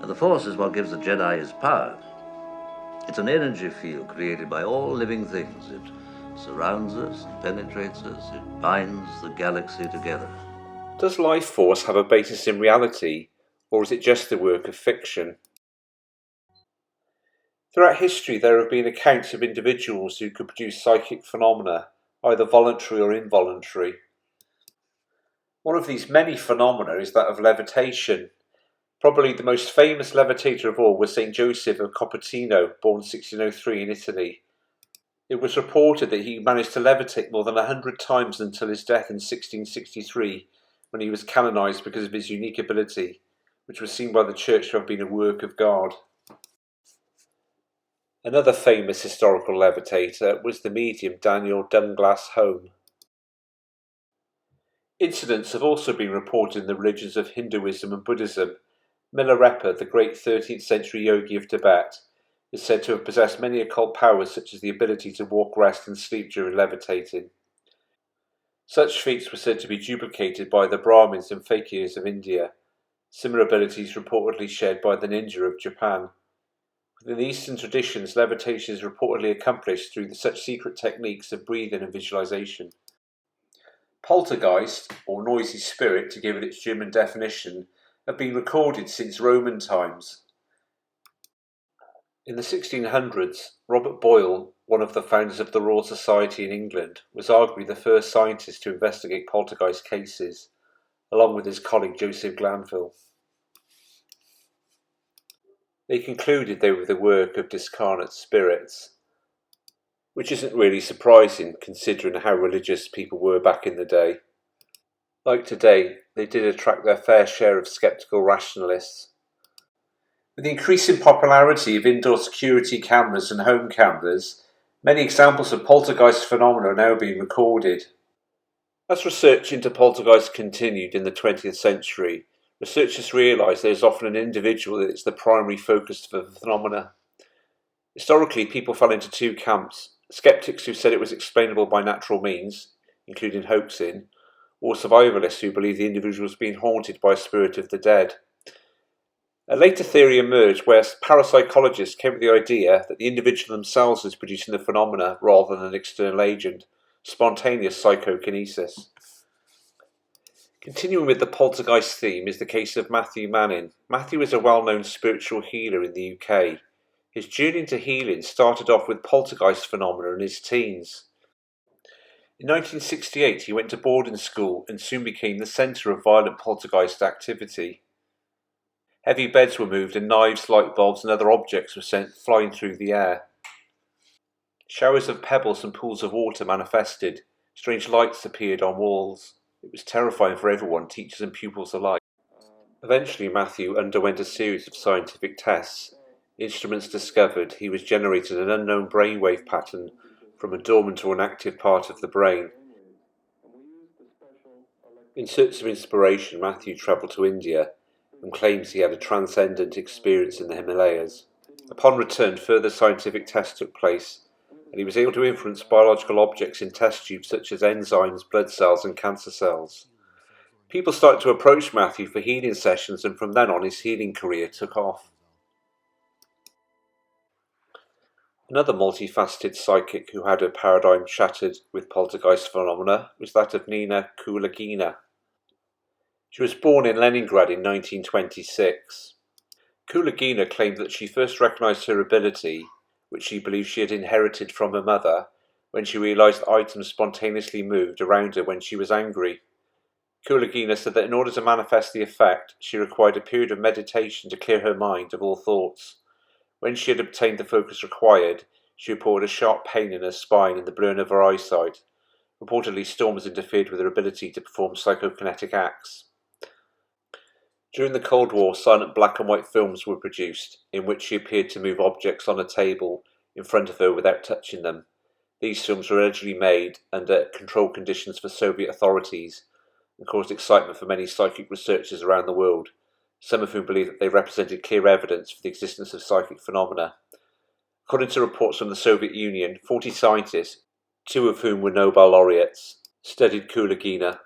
The Force is what gives the Jedi his power. It's an energy field created by all living things. It surrounds us, penetrates us, it binds the galaxy together. Does Lifeforce have a basis in reality, or is it just the work of fiction? Throughout history, there have been accounts of individuals who could produce psychic phenomena, either voluntary or involuntary. One of these many phenomena is that of levitation. Probably the most famous levitator of all was Saint Joseph of Cupertino, born 1603 in Italy. It was reported that he managed to levitate more than 100 times until his death in 1663, when he was canonised because of his unique ability, which was seen by the Church to have been a work of God. Another famous historical levitator was the medium Daniel Dunglass Home. Incidents have also been reported in the religions of Hinduism and Buddhism. Milarepa, the great 13th century yogi of Tibet, is said to have possessed many occult powers such as the ability to walk, rest and sleep during levitating. Such feats were said to be duplicated by the Brahmins and fakirs of India, similar abilities reportedly shared by the ninja of Japan. Within Eastern traditions, levitation is reportedly accomplished through such secret techniques of breathing and visualization. Poltergeist, or noisy spirit to give it its German definition, have been recorded since Roman times. In the 1600s, Robert Boyle, one of the founders of the Royal Society in England, was arguably the first scientist to investigate poltergeist cases, along with his colleague Joseph Glanville. They concluded they were the work of discarnate spirits, which isn't really surprising considering how religious people were back in the day. Like today, they did attract their fair share of sceptical rationalists. With the increasing popularity of indoor security cameras and home cameras, many examples of poltergeist phenomena are now being recorded. As research into poltergeist continued in the 20th century, researchers realised there is often an individual that is the primary focus for the phenomena. Historically, people fell into two camps: skeptics who said it was explainable by natural means, including hoaxing, or survivalists who believed the individual was being haunted by a spirit of the dead. A later theory emerged where parapsychologists came with the idea that the individual themselves is producing the phenomena rather than an external agent, spontaneous psychokinesis. Continuing with the poltergeist theme is the case of Matthew Manning. Matthew is a well-known spiritual healer in the UK. His journey into healing started off with poltergeist phenomena in his teens. In 1968, he went to boarding school and soon became the centre of violent poltergeist activity. Heavy beds were moved and knives, light bulbs and other objects were sent flying through the air. Showers of pebbles and pools of water manifested. Strange lights appeared on walls. It was terrifying for everyone, teachers and pupils alike. Eventually, Matthew underwent a series of scientific tests. Instruments discovered he was generating an unknown brainwave pattern from a dormant or an active part of the brain. In search of inspiration, Matthew travelled to India and claims he had a transcendent experience in the Himalayas. Upon return, further scientific tests took place, and he was able to influence biological objects in test tubes such as enzymes, blood cells and cancer cells. People started to approach Matthew for healing sessions, and from then on his healing career took off. Another multifaceted psychic who had her paradigm shattered with poltergeist phenomena was that of Nina Kulagina. She was born in Leningrad in 1926. Kulagina claimed that she first recognised her ability, which she believed she had inherited from her mother, when she realised items spontaneously moved around her when she was angry. Kulagina said that in order to manifest the effect, she required a period of meditation to clear her mind of all thoughts. When she had obtained the focus required, she reported a sharp pain in her spine and the blurring of her eyesight. Reportedly, storms interfered with her ability to perform psychokinetic acts. During the Cold War, silent black and white films were produced, in which she appeared to move objects on a table in front of her without touching them. These films were allegedly made under controlled conditions for Soviet authorities and caused excitement for many psychic researchers around the world, some of whom believe that they represented clear evidence for the existence of psychic phenomena. According to reports from the Soviet Union, 40 scientists, 2 of whom were Nobel laureates, studied Kulagina.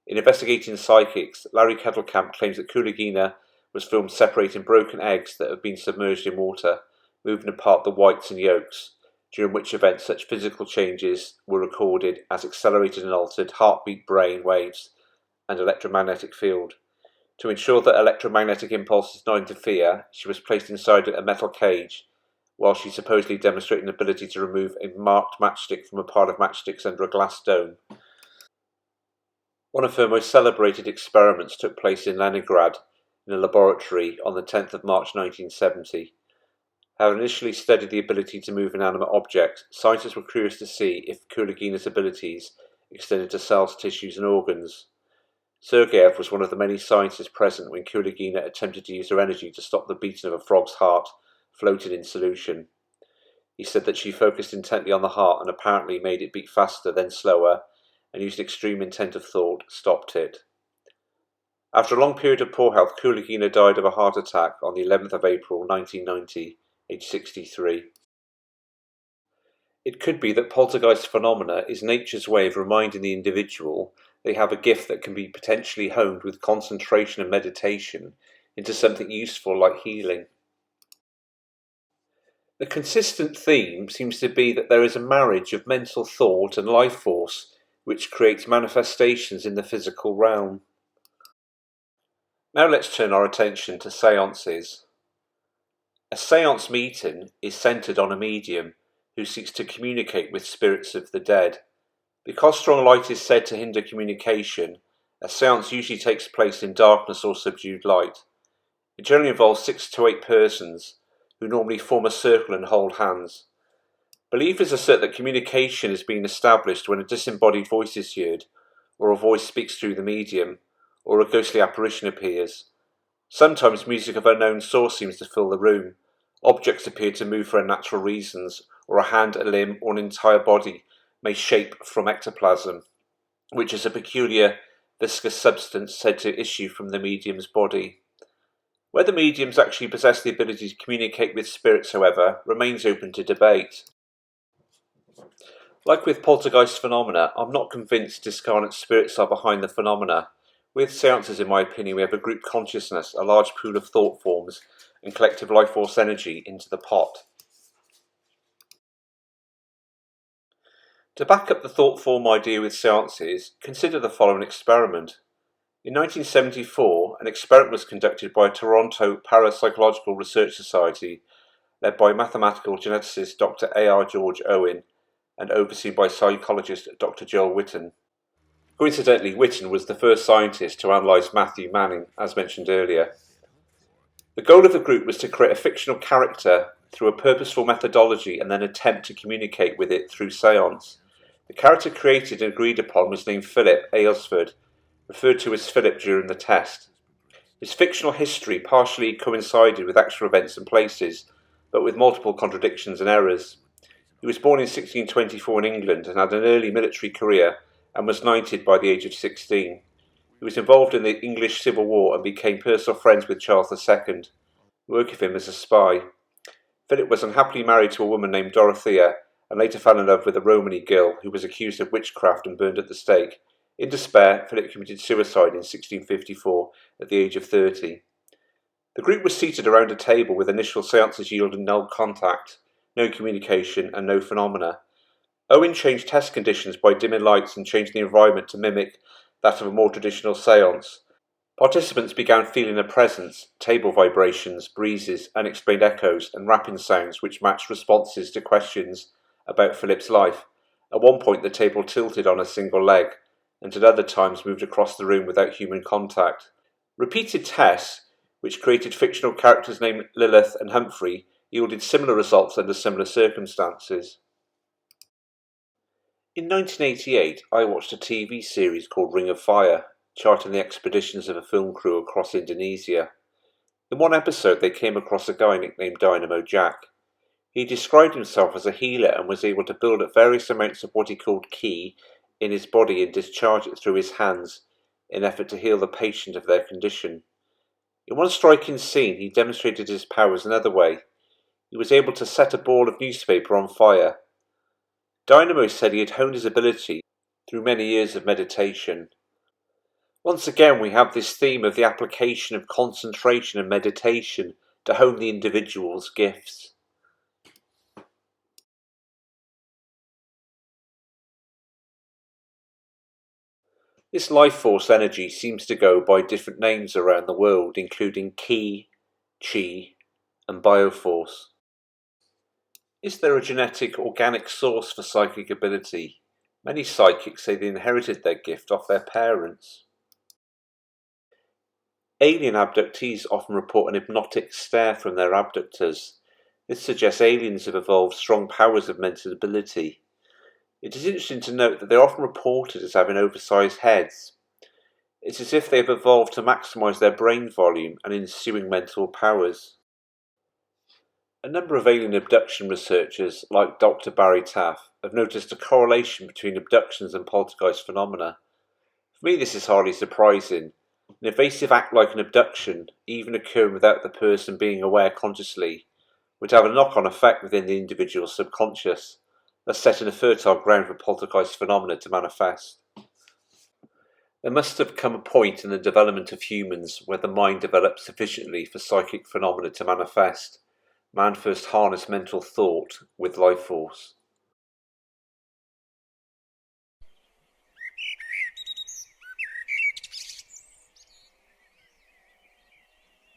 In investigating psychics, Larry Kettlekamp claims that Kulagina was filmed separating broken eggs that have been submerged in water, moving apart the whites and yolks, during which event such physical changes were recorded as accelerated and altered heartbeat, brain waves, and electromagnetic field. To ensure that electromagnetic impulses did not interfere, she was placed inside a metal cage, while she supposedly demonstrated an ability to remove a marked matchstick from a pile of matchsticks under a glass dome. One of her most celebrated experiments took place in Leningrad, in a laboratory, on the 10th of March 1970. Having initially studied the ability to move inanimate objects, scientists were curious to see if Kulagina's abilities extended to cells, tissues, and organs. Sergeyev was one of the many scientists present when Kulagina attempted to use her energy to stop the beating of a frog's heart floated in solution. He said that she focused intently on the heart and apparently made it beat faster, then slower, and using extreme intent of thought, stopped it. After a long period of poor health, Kulagina died of a heart attack on the 11th of April 1990, aged 63. It could be that poltergeist phenomena is nature's way of reminding the individual they have a gift that can be potentially honed with concentration and meditation into something useful like healing. The consistent theme seems to be that there is a marriage of mental thought and life force which creates manifestations in the physical realm. Now let's turn our attention to seances. A seance meeting is centered on a medium who seeks to communicate with spirits of the dead. Because strong light is said to hinder communication, a seance usually takes place in darkness or subdued light. It generally involves 6 to 8 persons, who normally form a circle and hold hands. Believers assert that communication is being established when a disembodied voice is heard, or a voice speaks through the medium, or a ghostly apparition appears. Sometimes music of unknown source seems to fill the room. Objects appear to move for unnatural reasons, or a hand, a limb, or an entire body may shape from ectoplasm, which is a peculiar viscous substance said to issue from the medium's body. Whether mediums actually possess the ability to communicate with spirits, however, remains open to debate. Like with poltergeist phenomena, I'm not convinced discarnate spirits are behind the phenomena. With seances, in my opinion, we have a group consciousness, a large pool of thought forms, and collective life force energy into the pot. To back up the thought form idea with seances, consider the following experiment. In 1974, an experiment was conducted by a Toronto Parapsychological Research Society, led by mathematical geneticist Dr. A.R. George Owen and overseen by psychologist Dr. Joel Witten. Coincidentally, Witten was the first scientist to analyse Matthew Manning, as mentioned earlier. The goal of the group was to create a fictional character through a purposeful methodology and then attempt to communicate with it through seance. The character created and agreed upon was named Philip Aylesford, referred to as Philip during the test. His fictional history partially coincided with actual events and places, but with multiple contradictions and errors. He was born in 1624 in England and had an early military career and was knighted by the age of 16. He was involved in the English Civil War and became personal friends with Charles II, who worked with him as a spy. Philip was unhappily married to a woman named Dorothea and later fell in love with a Romany girl who was accused of witchcraft and burned at the stake. In despair, Philip committed suicide in 1654 at the age of 30. The group was seated around a table with initial seances yielding no contact, no communication, and no phenomena. Owen changed test conditions by dimming lights and changing the environment to mimic that of a more traditional seance. Participants began feeling a presence, table vibrations, breezes, unexplained echoes, and rapping sounds which matched responses to questions about Philip's life. At one point, the table tilted on a single leg, and at other times moved across the room without human contact. Repeated tests, which created fictional characters named Lilith and Humphrey, yielded similar results under similar circumstances. In 1988, I watched a TV series called Ring of Fire, charting the expeditions of a film crew across Indonesia. In one episode, they came across a guy nicknamed Dynamo Jack. He described himself as a healer and was able to build up various amounts of what he called ki in his body and discharge it through his hands in an effort to heal the patient of their condition. In one striking scene, he demonstrated his powers another way. He was able to set a ball of newspaper on fire. Dynamo said he had honed his ability through many years of meditation. Once again, we have this theme of the application of concentration and meditation to hone the individual's gifts. This life force energy seems to go by different names around the world, including Ki, Chi, and Bioforce. Is there a genetic, organic source for psychic ability? Many psychics say they inherited their gift off their parents. Alien abductees often report an hypnotic stare from their abductors. This suggests aliens have evolved strong powers of mental ability. It is interesting to note that they are often reported as having oversized heads. It's as if they have evolved to maximize their brain volume and ensuing mental powers. A number of alien abduction researchers, like Dr. Barry Taff, have noticed a correlation between abductions and poltergeist phenomena. For me, this is hardly surprising. An evasive act like an abduction, even occurring without the person being aware consciously, would have a knock-on effect within the individual's subconscious, thus setting a fertile ground for poltergeist phenomena to manifest. There must have come a point in the development of humans where the mind developed sufficiently for psychic phenomena to manifest. Man first harnessed mental thought with life force.